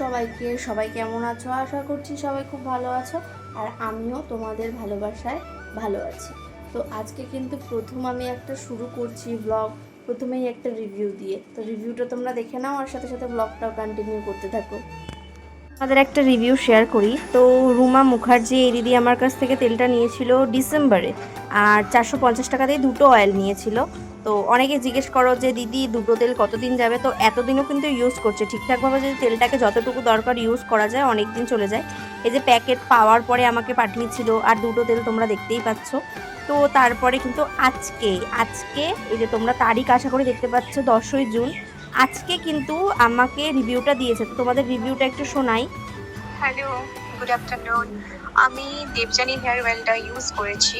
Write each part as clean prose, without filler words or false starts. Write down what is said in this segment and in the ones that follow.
সবাইকে, সবাই কেমন আছো? আশা করছি সবাই খুব ভালো আছো, আর আমিও তোমাদের ভালোবাসায় ভালো আছি। তো আজকে কিন্তু প্রথম আমি একটা শুরু করছি ব্লগ, প্রথমেই একটা রিভিউ দিয়ে। তো রিভিউটা তোমরা দেখে নাও, আর সাথে সাথে ব্লগটাও কন্টিনিউ করতে থাকো। আমাদের একটা রিভিউ শেয়ার করি। তো রুমা মুখার্জি এই দিদি আমার কাছ থেকে তেলটা নিয়েছিল ডিসেম্বরে, আর 450 টাকা দিয়ে দুটো অয়েল নিয়েছিল। তো অনেকে জিজ্ঞেস করো যে দিদি দুটো তেল কতদিন যাবে, তো এতদিনও কিন্তু ইউজ করছে ঠিকঠাকভাবে। যদি তেলটাকে যতটুকু দরকার ইউজ করা যায় অনেক দিন চলে যায়। এই যে প্যাকেট পাওয়ার পরে আমাকে পাঠিয়েছিল, আর দুটো তেল তোমরা দেখতেই পাচ্ছ। তো তারপরে কিন্তু আজকে এই যে তোমরা তারিখ আশা করে দেখতে পাচ্ছ 10ই জুন, আজকে কিন্তু আমাকে রিভিউটা দিয়েছে। তো তোমাদের রিভিউটা একটু শোনাই। Hello, good afternoon. আমি দেবযানী হেয়ার অয়েলটা ইউজ করেছি।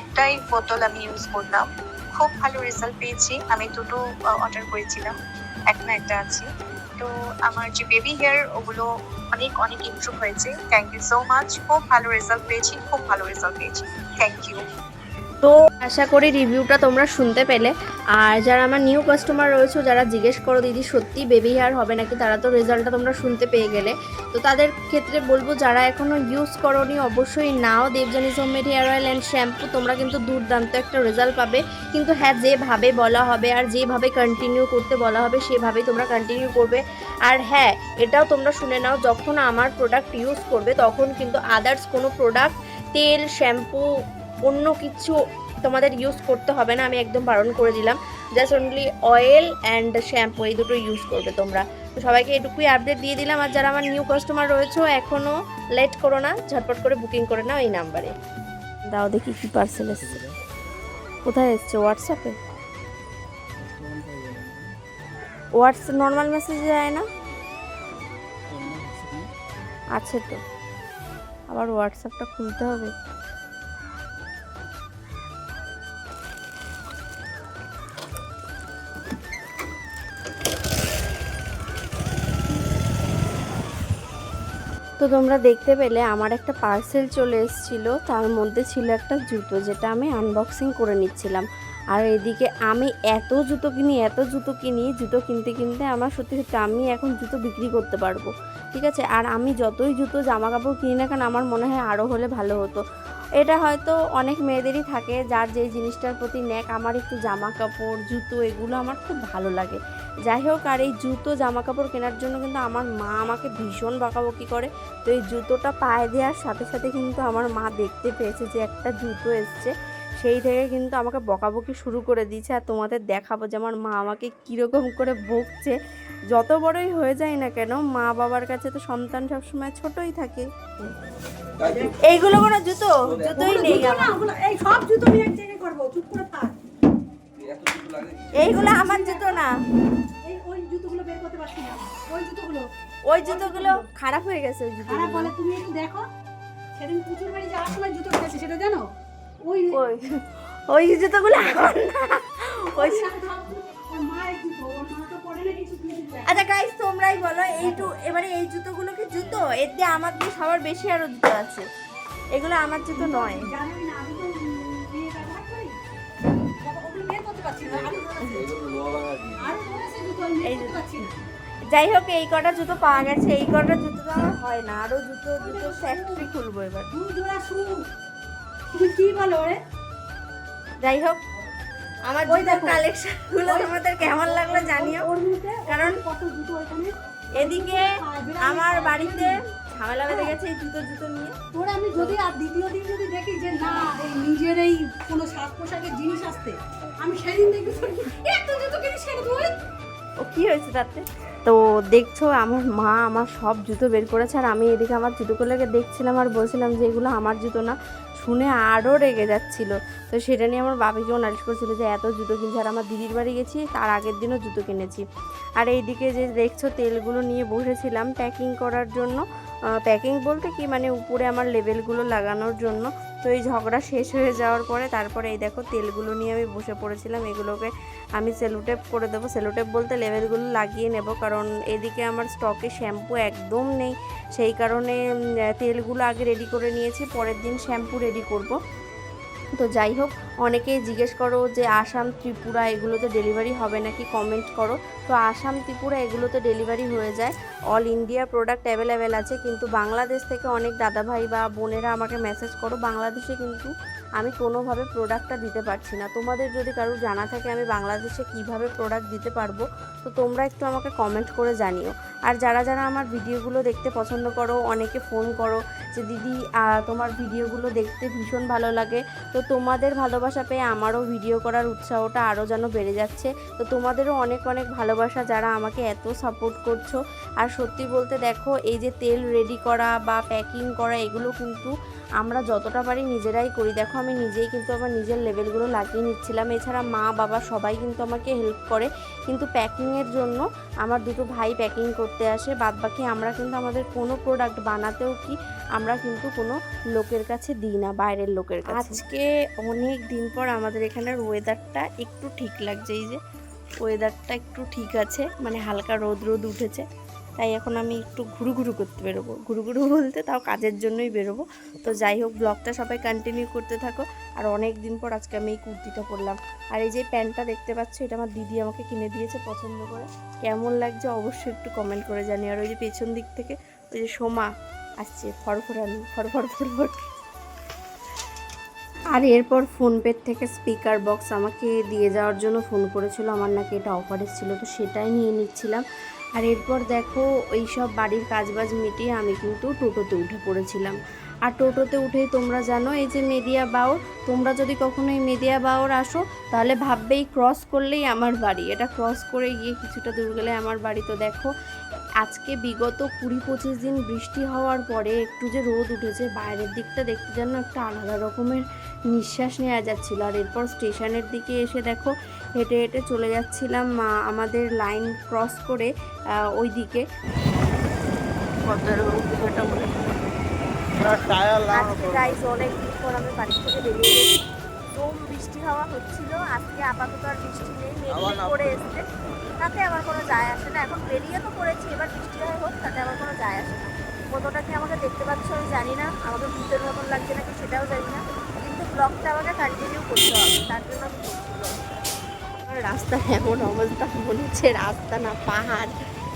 একটাই বোতল আমি ইউজ করলাম, খুব ভালো রেজাল্ট পেয়েছি। আমি দুটো অর্ডার করেছিলাম, এখনো একটা আছে। তো আমার যে বেবি হেয়ার ওগুলো অনেক অনেক ইমপ্রুভ হয়েছে। Thank you so much. খুব ভালো রেজাল্ট পেয়েছি, থ্যাংক ইউ। তো আশা করি রিভিউটা তোমরা শুনতে পেলে। আর যারা আমার নিউ কাস্টমার রয়েছে, যারা জিজ্ঞেস করো দিদি সত্যি বেবি হেয়ার হবে নাকি, তারা তো রেজাল্টটা তোমরা শুনতে পেয়ে গেলে। তো তাদের ক্ষেত্রে বলবো, যারা এখনও ইউজ করোনি অবশ্যই নাও Debjani homemade hair oil and shampoo. তোমরা কিন্তু দুর্দান্ত একটা রেজাল্ট পাবে। কিন্তু হ্যাঁ, যেভাবে বলা হবে আর যেভাবে কন্টিনিউ করতে বলা হবে সেভাবেই তোমরা কন্টিনিউ করবে। আর হ্যাঁ, এটাও তোমরা শুনে নাও, যখন আমার প্রোডাক্ট ইউজ করবে তখন কিন্তু আদার্স কোনো প্রোডাক্ট, তেল, শ্যাম্পু, অন্য কিছু তোমাদের ইউজ করতে হবে না। আমি একদম বারণ করে দিলাম। Just only oil and shampoo, এই দুটো ইউজ করবে তোমরা। তো সবাইকে এটুকুই আপডেট দিয়ে দিলাম। আর যারা আমার নিউ কাস্টমার রয়েছে এখনও লেট করো না, ঝটপট করে বুকিং করে নাও এই নাম্বারে। দাও দেখি কি পার্সেল এসছে। কোথায় এসছে? হোয়াটসঅ্যাপে? নর্মাল মেসেজে যায় না? আছে তো, আবার হোয়াটসঅ্যাপটা খুলতে হবে। তো তোমরা দেখতে পেলে আমার একটা পার্সেল চলে এসেছিলো, তার মধ্যে ছিল একটা জুতো, যেটা আমি আনবক্সিং করে নিচ্ছিলাম। আর এদিকে আমি এত জুতো কিনি, জুতো কিনতে কিনতে আমার সত্যি সত্যি আমি এখন জুতো বিক্রি করতে পারবো, ঠিক আছে। আর আমি যতই জুতো জামা কাপড় কিনি না কেন, আমার মনে হয় আরও হলে ভালো হতো। এটা হয়তো অনেক মেয়েদেরই থাকে, যার যেই জিনিসটার প্রতি ন্যাক। আমার একটু জামা কাপড়, জুতো, এগুলো আমার খুব ভালো লাগে। যাই হোক, আর এই জুতো জামা কাপড় কেনার জন্য কিন্তু আমার মা আমাকে ভীষণ বকাবকি করে। তো এই জুতোটা পায়ে দেওয়ার সাথে সাথে কিন্তু আমার মা দেখতে পেয়েছে যে একটা জুতো এসছে, সেই থেকে কিন্তু আমাকে বকাবকি শুরু করে দিয়েছে। আর তোমাদের দেখাবো যে আমার মা আমাকে কীরকম করে বকছে। যত বড়ই হয়ে যায় না কেন, মা বাবার কাছে তো সন্তান সবসময় ছোটই থাকে। এইগুলো কোনো জুতোই নেই আমার। এই সব জুতো আমি এক জায়গায় করব, চুপ করে থাক। এইগুলো আমার জুতো না। এই ওই জুতোগুলো বের করতে পারছি না। ওই জুতোগুলো খারাপ হয়ে গেছে। ওই জুতো খারাপ বলে তুমি একটু দেখো। সেদিন পুজোর বাড়ি যাওয়ার সময় জুতো কিনেছি, সেটা জানো? ওই জুতোগুলো আমার না। ওই ওর মায়ের জুতো, ওর মা তো পরে না কিছু কিনেছে। আচ্ছা গাইস, তোমরাই বলো এবারে এই জুতোগুলো কি জুতো? এর দিয়ে আমার দিয়ে সবার বেশি আরো জুতো আছে। এগুলো আমার জুতো নয়। জানোই না, আমি তো বিয়ে ব্যবহার করি। ওগুলো বের করতে পারছি না। আর বলেছে জুতো আমি বের করতে পারছি না। যাই হোক, এই কটা জুতো পাওয়া গেছে। এই কটা জুতো তো আমার হয় না, আরো জুতো ফ্যাক্টরি খুলবো এবার। দুই জোড়া শু। তুমি কি বলো রে? যাই হোক, আমার জুতোর কালেকশনগুলো তোমাদের কেমন লাগলো জানিও। কারণ কত জুতো এখানে। এদিকে আমার বাড়িতে ঝামেলা বেঁধে গেছে এই জুতো নিয়ে। তোর আমি যদি আর দ্বিতীয় দিন যদি দেখি যে না এই নিজের এই কোনো সাজ পোশাকের জিনিস আসতে, আমি সেদিন দেখি এত জুতো কিনিস কেন তুই? ও কি হয়েছে তাতে? তো দেখছো, আমার মা আমার সব জুতো বের করেছে, আর আমি এদিকে আমার জুতোগুলোকে দেখছিলাম আর বলছিলাম যে এগুলো আমার জুতো না। শুনে আরও রেগে যাচ্ছিলো। তো সেটা নিয়ে আমার বাবাকেও নালিশ করছিল যে এত জুতো কিনছে। আর আমার দিদির বাড়ি গেছি, তার আগের দিনও জুতো কিনেছি। আর এইদিকে যে দেখছো তেলগুলো নিয়ে বসেছিলাম প্যাকিং করার জন্য। প্যাকিং বলতে কি, মানে উপরে আমার লেবেলগুলো লাগানোর জন্য। তো এই ঝগড়া শেষ হয়ে যাওয়ার পরে তারপরে এই দেখো তেলগুলো নিয়ে আমি বসে পড়েছিলাম। এগুলোকে আমি সেলোটেপ করে দেবো। সেলোটেপ বলতে লেবেলগুলো লাগিয়ে নেব, কারণ এদিকে আমার স্টকে শ্যাম্পু একদম নেই। সেই কারণে তেলগুলো আগে রেডি করে নিয়েছি, পরের দিন শ্যাম্পু রেডি করব। তো যাই হোক, অনেকেই জিজ্ঞেস করো যে আসাম ত্রিপুরা এগুলোতে ডেলিভারি হবে নাকি, কমেন্ট করো। তো আসাম ত্রিপুরা এগুলোতে ডেলিভারি হয়ে যায়, অল ইন্ডিয়া প্রোডাক্ট অ্যাভেলেবেল আছে। কিন্তু বাংলাদেশ থেকে অনেক দাদাভাই বা বোনেরা আমাকে মেসেজ করো, বাংলাদেশে কিন্তু আমি কোনোভাবে প্রোডাক্টটা দিতে পারছি না। তোমাদের যদি কারোর জানা থাকে আমি বাংলাদেশে কিভাবে প্রোডাক্ট দিতে পারবো, তো তোমরা একটু আমাকে কমেন্ট করে জানিও। আর যারা যারা আমার ভিডিওগুলো দেখতে পছন্দ করো, অনেকে ফোন করো যে দিদি তোমার ভিডিওগুলো দেখতে ভীষণ ভালো লাগে। তো তোমাদের ভালোবাসা পেয়ে আমারও ভিডিও করার উৎসাহটা আরও যেন বেড়ে যাচ্ছে। তো তোমাদেরও অনেক অনেক ভালোবাসা যারা আমাকে এত সাপোর্ট করছো। আর সত্যি বলতে দেখো, এই যে তেল রেডি করা বা প্যাকিং করা এগুলো কিন্তু আমরা যতটা পারি নিজেরাই করি। দেখো আমি নিজেই কিন্তু আমার নিজের লেভেলগুলো লাগিয়ে নিচ্ছিলাম, এছাড়া মা বাবা সবাই কিন্তু আমাকে হেল্প করে। কিন্তু প্যাকিংয়ের জন্য আমার দুটো ভাই প্যাকিং করতে আসে, বাদবাকি আমরা কিন্তু আমাদের কোনো প্রোডাক্ট বানাতেও কি আমরা কিন্তু কোনো লোকের কাছে দিই না, বাইরের লোকের কাছে। আজকে অনেক দিন পর আমাদের এখানের ওয়েদারটা একটু ঠিক লাগছে, এই যে ওয়েদারটা একটু ঠিক আছে, মানে হালকা রোদ রোদ উঠেছে। তাই এখন আমি একটু ঘুরু ঘুরু করতে বেরোবো, ঘুরু ঘুরু বলতে তাও কাজের জন্যই বেরোবো। তো যাই হোক, ব্লগটা সবাই কন্টিনিউ করতে থাকো। আর অনেক দিন পর আজকে আমি এই কুর্তিটা পরলাম। আর এই যে প্যান্টটা দেখতে পাচ্ছ, এটা আমার দিদি আমাকে কিনে দিয়েছে পছন্দ করে। কেমন লাগছে অবশ্যই একটু কমেন্ট করে জানি। আর ওই যে পেছন দিক থেকে ওই যে সোমা আসছে, ফরফরানি ফরফর ফরফর। আর এরপর ফোনপে থেকে স্পিকার বক্স আমাকে দিয়ে যাওয়ার জন্য ফোন করেছিল, আমার নাকি এটা অফারে ছিল, তো সেটাই নিয়ে নিচ্ছিলাম। আর এরপর দেখো, এইসব বাড়ির কাজবাজ মিটিয়ে আমি কিন্তু টোটোতে উঠে পড়েছিলাম। আর টোটোতে উঠেই তোমরা জানো এই যে মেদিয়া বাউর, তোমরা যদি কখনো এই মেদিয়া বাউর আসো তাহলে ভাববেই ক্রস করলেই আমার বাড়ি। এটা ক্রস করে গিয়ে কিছুটা দূর গেলে আমার বাড়ি। তো দেখো, আজকে বিগত 20-25 দিন বৃষ্টি হওয়ার পরে একটু যে রোদ উঠেছে, বাইরের দিকটা দেখতে যেন একটা আলাদা রকমের নিঃশ্বাস নেওয়া যাচ্ছিলো। আর এরপর স্টেশনের দিকে এসে দেখো, হেঁটে হেঁটে চলে যাচ্ছিলাম আমাদের লাইন ক্রস করে ওই দিকে। আজকে গাইস অনেক দিন পর আমি বাড়ি থেকে বেরিয়ে গেছি, কম বৃষ্টি হওয়া হচ্ছিল। আজকে আপাতত আর বৃষ্টি নেই, মেঘ করে এসছে, তাতে আমার কোনো যায় আসে না। এখন বেরিয়ে তো পড়েছি, এবার বৃষ্টি হয় হোক, তাতে আমার কোনো যায় আসে না। কতটা কি আমাকে দেখতে পাচ্ছ আমি জানি না, আমাকে ভূতের মতন লাগছে নাকি সেটাও জানি না, কিন্তু ব্লগটা আমাকে কন্টিনিউ করতে হবে, তার জন্য আমি করছি ব্লগটা। আমার রাস্তার এমন অবস্থা, মনে হচ্ছে রাস্তা না পাহাড়।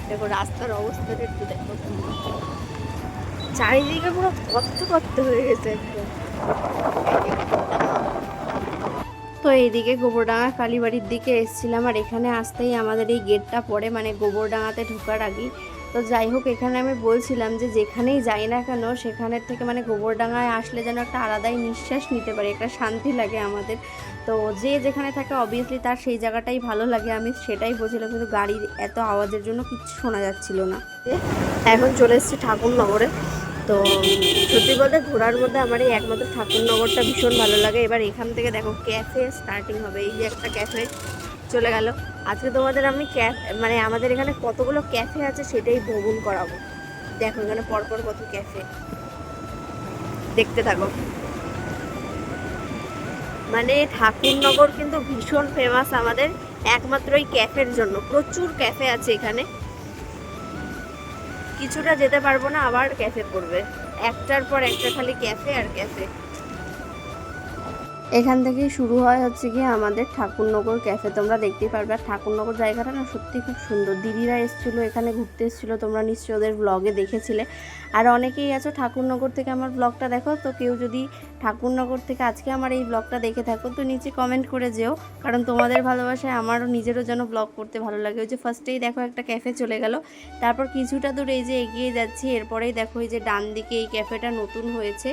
দেখো রাস্তার অবস্থাটা একটু দেখো, চারিদিকে পুরো কত্ত হয়ে গেছে একদম। তো এইদিকে গোবরডাঙ্গা কালীবাড়ির দিকে এসেছিলাম, আর এখানে আসতেই আমাদের এই গেটটা পড়ে, মানে গোবরডাঙ্গাতে ঢোকার আগেই। তো যাই হোক, এখানে আমি বলছিলাম যে যেখানেই যাই না কেন সেখানের থেকে মানে গোবরডাঙ্গায় আসলে যেন একটা আলাদাই নিঃশ্বাস নিতে পারি, একটা শান্তি লাগে আমাদের। তো যে যেখানে থাকে অবভিয়াসলি তার সেই জায়গাটাই ভালো লাগে, আমি সেটাই বলছিলাম। কিন্তু গাড়ির এত আওয়াজের জন্য কিচ্ছু শোনা যাচ্ছিল না। এখন চলে এসেছি ঠাকুরনগরে। তো সত্যি বলতে ঘোরার মধ্যে আমার এই একমাত্র ঠাকুরনগরটা ভীষণ ভালো লাগে। এবার এখান থেকে দেখো ক্যাফে স্টার্টিং হবে, এই যে একটা ক্যাফে চলে গেল। আজকে তোমাদের আমি মানে আমাদের এখানে কতগুলো ক্যাফে আছে সেটাই ভ্রমণ করাবো। দেখো এখানে পরপর কত ক্যাফে, দেখতে থাকো। মানে ঠাকুরনগর কিন্তু ভীষণ ফেমাস আমাদের একমাত্র এই ক্যাফের জন্য। প্রচুর ক্যাফে আছে এখানে, কিছুটা যেতে পারবো না, আবার ক্যাফে পড়বে, একটার পর একটা খালি ক্যাফে আর ক্যাফে। এখান থেকেই শুরু হয় হচ্ছে গিয়ে আমাদের ঠাকুরনগর ক্যাফে, তোমরা দেখতেই পারবে। আর ঠাকুরনগর জায়গাটা না সত্যি খুব সুন্দর। দিদিরা এসেছিলো এখানে ঘুরতে এসেছিলো, তোমরা নিশ্চয়ই ওদের ব্লগে দেখেছিলে। আর অনেকেই আছো ঠাকুরনগর থেকে আমার ব্লগটা দেখো, তো কেউ যদি ঠাকুরনগর থেকে আজকে আমার এই ব্লগটা দেখে থাকো তো নিচে কমেন্ট করে যেও, কারণ তোমাদের ভালোবাসায় আমারও নিজেরও যেন ব্লগ করতে ভালো লাগে। ওই যে ফার্স্টেই দেখো একটা ক্যাফে চলে গেল, তারপর কিছুটা দূর এই যে এগিয়ে যাচ্ছি, এরপরেই দেখো এই যে ডান দিকে এই ক্যাফেটা নতুন হয়েছে।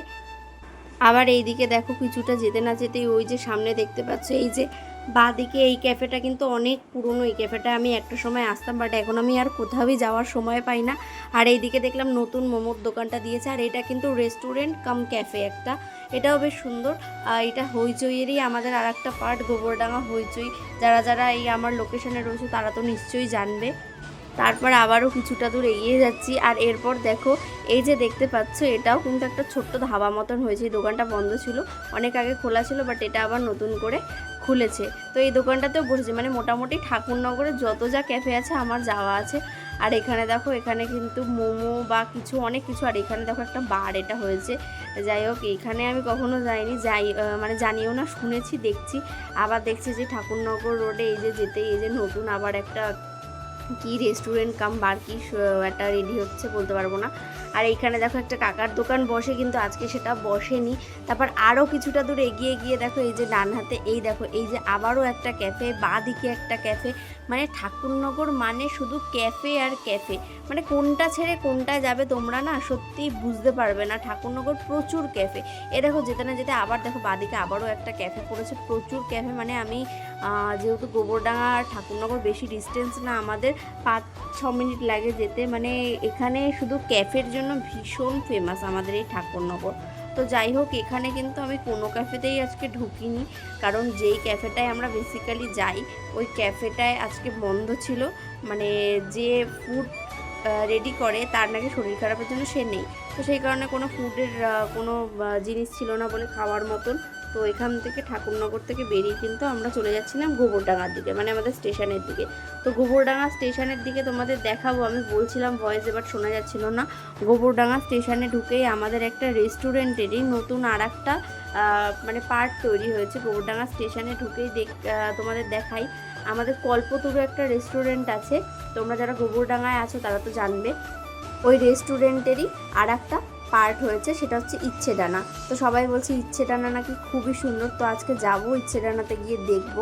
আবার এইদিকে দেখো কিছুটা যেতে না যেতেই ওই যে সামনে দেখতে পাচ্ছ এই যে বাঁদিকে এই ক্যাফেটা কিন্তু অনেক পুরনো। এই ক্যাফেটা আমি একটা সময় আসতাম, বাট এখন আমি আর কোথাওই যাওয়ার সময় পাই না। আর এইদিকে দেখলাম নতুন মোমোর দোকানটা দিয়েছে, আর এটা কিন্তু রেস্টুরেন্ট কাম ক্যাফে একটা, এটাও বেশ সুন্দর। এটা হইচইয়েরই আমাদের আর একটা পার্ট, গোবরডাঙ্গা হইচই। যারা যারা এই আমার লোকেশনে রয়েছে তারা তো নিশ্চয়ই জানবে। তারপর আবারও কিছুটা দূর এগিয়ে যাচ্ছি, আর এরপর দেখো এই যে দেখতে পাচ্ছ এটাও কিন্তু একটা ছোট্ট ধাবা মতন হয়েছে। এই দোকানটা বন্ধ ছিল, অনেক আগে খোলা ছিল, বাট এটা আবার নতুন করে খুলেছে। তো এই দোকানটাতেও বসেছে, মানে মোটামুটি ঠাকুরনগরে যত যা ক্যাফে আছে আমার যাওয়া আছে। আর এখানে দেখো এখানে কিন্তু মোমো বা কিছু অনেক কিছু, আর এখানে দেখো একটা বার এটা হয়েছে। যাই হোক এখানে আমি কখনো যাইনি, মানে জানিও না, শুনেছি দেখছি। আবার দেখছি যে ঠাকুরনগর রোডে এই যে যেতেই এই যে নতুন আবার একটা কি রেস্টুরেন্ট কাম বার কি একটা রেডি হচ্ছে, বলতে পারবো না। আর এইখানে দেখো একটা কাকার দোকান বসে, কিন্তু আজকে সেটা বসেনি। তারপর আরও কিছুটা দূর এগিয়ে গিয়ে দেখো এই যে ডান হাতে এই দেখো এই যে আবারও একটা ক্যাফে, বাঁ দিকে একটা ক্যাফে। মানে ঠাকুরনগর মানে শুধু ক্যাফে আর ক্যাফে, মানে কোনটা ছেড়ে কোনটায় যাবে তোমরা না সত্যি বুঝতে পারবে না। ঠাকুরনগর প্রচুর ক্যাফে। এ দেখো যেতে না যেতে আবার দেখো বাদিকে আবারও একটা ক্যাফে পড়েছে, প্রচুর ক্যাফে। মানে আমি যেহেতু গোবরডাঙ্গা আর ঠাকুরনগর বেশি ডিস্টেন্স না, আমাদের 5-6 মিনিট লাগে যেতে। মানে এখানে শুধু ক্যাফের জন্য ভীষণ ফেমাস আমাদের এই ঠাকুরনগর। তো যাই হোক এখানে কিন্তু আমি কোনো ক্যাফেতেই আজকে ঢুকিনি, কারণ যেই ক্যাফেটায় আমরা বেসিক্যালি যাই ওই ক্যাফেটায় আজকে বন্ধ ছিল। মানে যে ফুড রেডি করে তার নাকি শরীর খারাপের জন্য সে নেই, তো সেই কারণে কোনো ফুডের কোনো জিনিস ছিল না বলে খাওয়ার মতন। তো এখান থেকে ঠাকুরনগর থেকে বেরিয়ে কিন্তু আমরা চলে যাচ্ছিলাম গোবরডাঙ্গার দিকে, মানে আমাদের স্টেশনের দিকে। তো গোবরডাঙ্গা স্টেশনের দিকে তোমাদের দেখাবো, আমি বলছিলাম ভয়েস এবার শোনা যাচ্ছিল না। গোবরডাঙ্গা স্টেশনে ঢুকেই আমাদের একটা রেস্টুরেন্টেরই নতুন আর একটা মানে পার্ট তৈরি হয়েছে। গোবরডাঙ্গা স্টেশনে ঢুকেই তোমাদের দেখাই, আমাদের কল্পতরু একটা রেস্টুরেন্ট আছে, তোমরা যারা গোবরডাঙ্গায় আছো তারা তো জানবে। ওই রেস্টুরেন্টেরই আর একটা পার্ট হয়েছে, সেটা হচ্ছে ইচ্ছেডানা। তো সবাই বলছে ইচ্ছেডানা নাকি খুবই সুন্দর, তো আজকে যাবো ইচ্ছেডানাতে গিয়ে দেখবো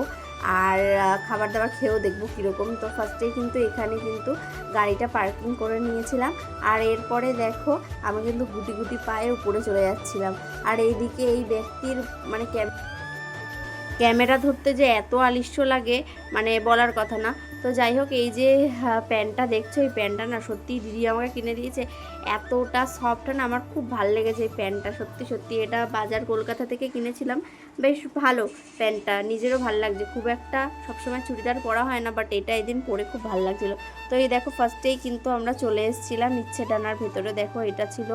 আর খাবার দাবার খেয়েও দেখবো কীরকম। তো ফার্স্টেই কিন্তু এখানে কিন্তু গাড়িটা পার্কিং করে নিয়েছিলাম, আর এরপরে দেখো আমি কিন্তু গুটি গুটি পায়ে উপরে চলে যাচ্ছিলাম। আর এইদিকে এই ব্যক্তির মানে ক্যামেরা ধরতে যে এত আলিস্য লাগে মানে বলার কথা না। তো যাই হোক এই যে প্যান্টটা দেখছো, এই প্যান্টটা না সত্যি দিদি আমাকে কিনে দিয়েছে, এতটা সফট না, আমার খুব ভালো লেগেছে এই প্যান্টটা। সত্যি সত্যি এটা বাজার কলকাতা থেকে কিনেছিলাম, বেশ ভালো প্যান্টটা, নিজেরও ভালো লাগছে। খুব একটা সবসময় চুড়িদার পরা হয় না, বাট এটা এদিন পরে খুব ভালো লাগছিলো। তো এই দেখো ফার্স্টেই কিন্তু আমরা চলে এসেছিলাম ইচ্ছেডানার ভেতরে। দেখো এটা ছিল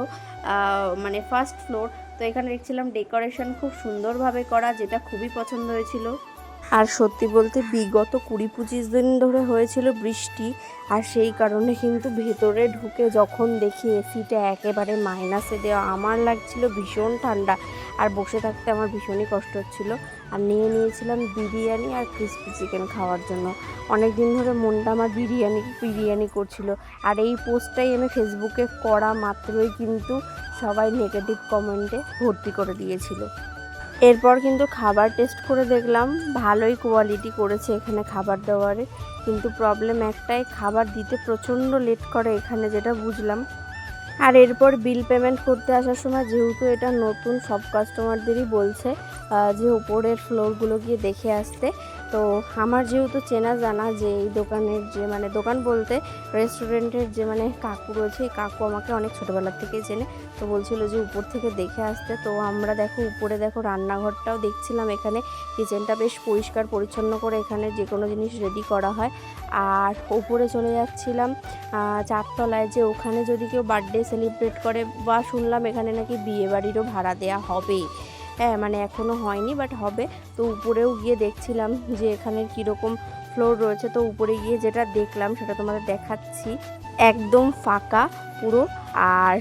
মানে ফার্স্ট ফ্লোর। তো এখানে দেখছিলাম ডেকোরেশন খুব সুন্দরভাবে করা, যেটা খুবই পছন্দ হয়েছিল। আর সত্যি বলতে বিগত 20-25 দিন ধরে হয়েছিল বৃষ্টি, আর সেই কারণে কিন্তু ভেতরে ঢুকে যখন দেখি এসিটা একেবারে মাইনাসে দেওয়া, আমার লাগছিল ভীষণ ঠান্ডা, আর বসে থাকতে আমার ভীষণই কষ্ট হচ্ছিল। আর নিয়েছিলাম বিরিয়ানি আর ক্রিসপি চিকেন খাওয়ার জন্য। অনেক দিন ধরে মনটা আমার বিরিয়ানি করছিল। আর এই পোস্টটাই আমি ফেসবুকে করা মাত্রই কিন্তু সবাই নেগেটিভ কমেন্টে ভর্তি করে দিয়েছিল। এরপর কিন্তু খাবার টেস্ট করে দেখলাম ভালোই কোয়ালিটি করেছে এখানে খাবার দাবারে, কিন্তু প্রবলেম একটাই, খাবার দিতে প্রচণ্ড লেট করে এখানে, যেটা বুঝলাম। আর এরপর বিল পেমেন্ট করতে আসার সময় যেহেতু এটা নতুন, সব কাস্টমারদেরই বলছে যে উপরের ফ্লোরগুলো গিয়ে দেখে আসতে। তো আমার যেহেতু চেনা জানা যে এই দোকানের যে মানে দোকান বলতে রেস্টুরেন্টের যে মানে কাকু রয়েছে, এই কাকু আমাকে অনেক ছোটোবেলার থেকে চেনে, তো বলছিল যে উপর থেকে দেখে আসতে। তো আমরা দেখো উপরে দেখো রান্নাঘরটাও দেখছিলাম, এখানে কিচেনটা বেশ পরিষ্কার পরিচ্ছন্ন করে এখানে যে কোনো জিনিস রেডি করা হয়। আর উপরে চলে যাচ্ছিলাম 4 তলায়, যে ওখানে যদি কেউ বার্থডে সেলিব্রেট করে, বা শুনলাম এখানে নাকি বিয়ে বাড়িরও ভাড়া দেওয়া হবে। হ্যাঁ মানে এখনও হয়নি বাট হবে। তো উপরেও গিয়ে দেখছিলাম যে এখানের কীরকম ফ্লোর রয়েছে। তো উপরে গিয়ে যেটা দেখলাম সেটা তোমাদের দেখাচ্ছি, একদম ফাঁকা পুরো। আর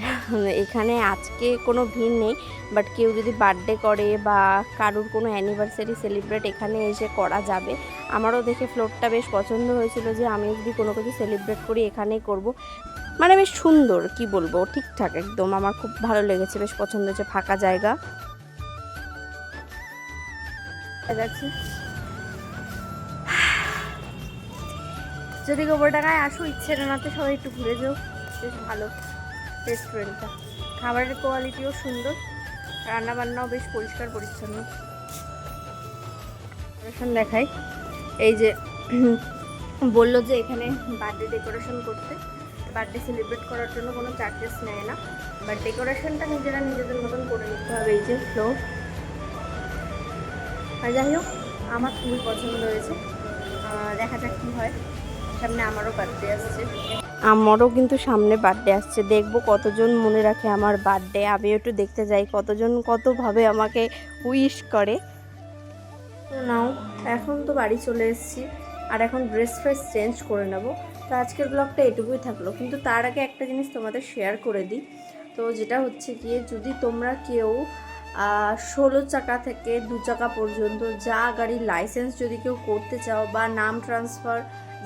এখানে আজকে কোনো ভিড় নেই, বাট কেউ যদি বার্থডে করে বা কারুর কোনো অ্যানিভার্সারি সেলিব্রেট এখানে এসে করা যাবে। আমারও দেখে ফ্লোরটা বেশ পছন্দ হয়েছিল, যে আমি যদি কোনো কিছু সেলিব্রেট করি এখানেই করব। মানে বেশ সুন্দর, কি বলবো, ঠিকঠাক একদম, আমার খুব ভালো লেগেছে, বেশ পছন্দ হয়েছে, ফাঁকা জায়গা আছে। যদি গোবরডাঙ্গায় আসো ইচ্ছেডানাতে সবাই একটু ঘুরে যাও, বেশ ভালো রেস্টুরেন্টটা, খাবারের কোয়ালিটিও সুন্দর, রান্নাবান্নাও বেশ পরিষ্কার পরিচ্ছন্ন। ডেকোরেশন দেখাই, এই যে বললো যে এখানে বার্থডে ডেকোরেশন করতে, বার্থডে সেলিব্রেট করার জন্য কোনো চার্জেস নেয় না, বাট ডেকোরেশনটা নিজেদের মতন করে নিতে হবে। এই যে ফ্লোর, আর যাই হোক আমার খুবই পছন্দ হয়েছে, দেখা যাক কী হয়। সামনে আমারও বার্থডে আসছে, আমারও কিন্তু সামনে বার্থডে আসছে, দেখবো কতজন মনে রাখে আমার বার্থডে। আমিও একটু দেখতে যাই কতজন কতভাবে আমাকে উইশ করে। তো নাও এখন তো বাড়ি চলে এসেছি, আর এখন ড্রেস ফ্রেস চেঞ্জ করে নেব। তো তো আজকের ব্লগটা এটুকুই থাকলো, কিন্তু তার আগে একটা জিনিস তোমাদের শেয়ার করে দিই। তো যেটা হচ্ছে গিয়ে, যদি তোমরা কেউ 16 চাকা থেকে 2 চাকা পর্যন্ত যা গাড়ির লাইসেন্স যদি কেউ করতে চাও, বা নাম ট্রান্সফার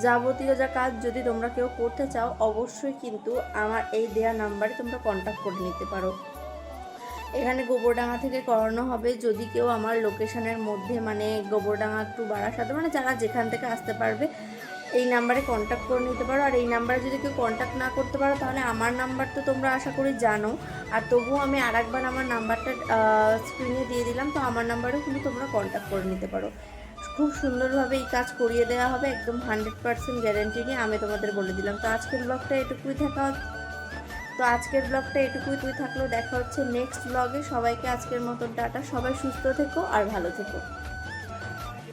যাবতীয় যা কাজ যদি তোমরা কেউ করতে চাও, অবশ্যই কিন্তু আমার এই দেয়া নাম্বারে তোমরা কন্ট্যাক্ট করে নিতে পারো। এখানে গোবরডাঙ্গা থেকে করানো হবে। যদি কেউ আমার লোকেশনের মধ্যে, মানে গোবরডাঙ্গা টু বারাসাত, মানে যারা যেখান থেকে আসতে পারবে, এই নাম্বারে কন্ট্যাক্ট করে নিতে পারো। আর এই নাম্বারে যদি কেউ কন্ট্যাক্ট না করতে পারো, তাহলে আমার নাম্বার তো তোমরা আশা করি জানো, আর তবুও আমি আরেকবার আমার নাম্বারটা স্ক্রিনে দিয়ে দিলাম। তো আমার নাম্বারেও কিন্তু তোমরা কন্ট্যাক্ট করে নিতে পারো। খুব সুন্দরভাবে এই কাজ করিয়ে দেওয়া হবে, একদম 100% গ্যারেন্টি নিয়ে আমি তোমাদের বলে দিলাম। তো আজকের ব্লগটা এটুকুই থাকলো। দেখা হচ্ছে নেক্সট ব্লগে। সবাইকে আজকের মতন টাটা। সবাই সুস্থ থেকো আর ভালো থেকো।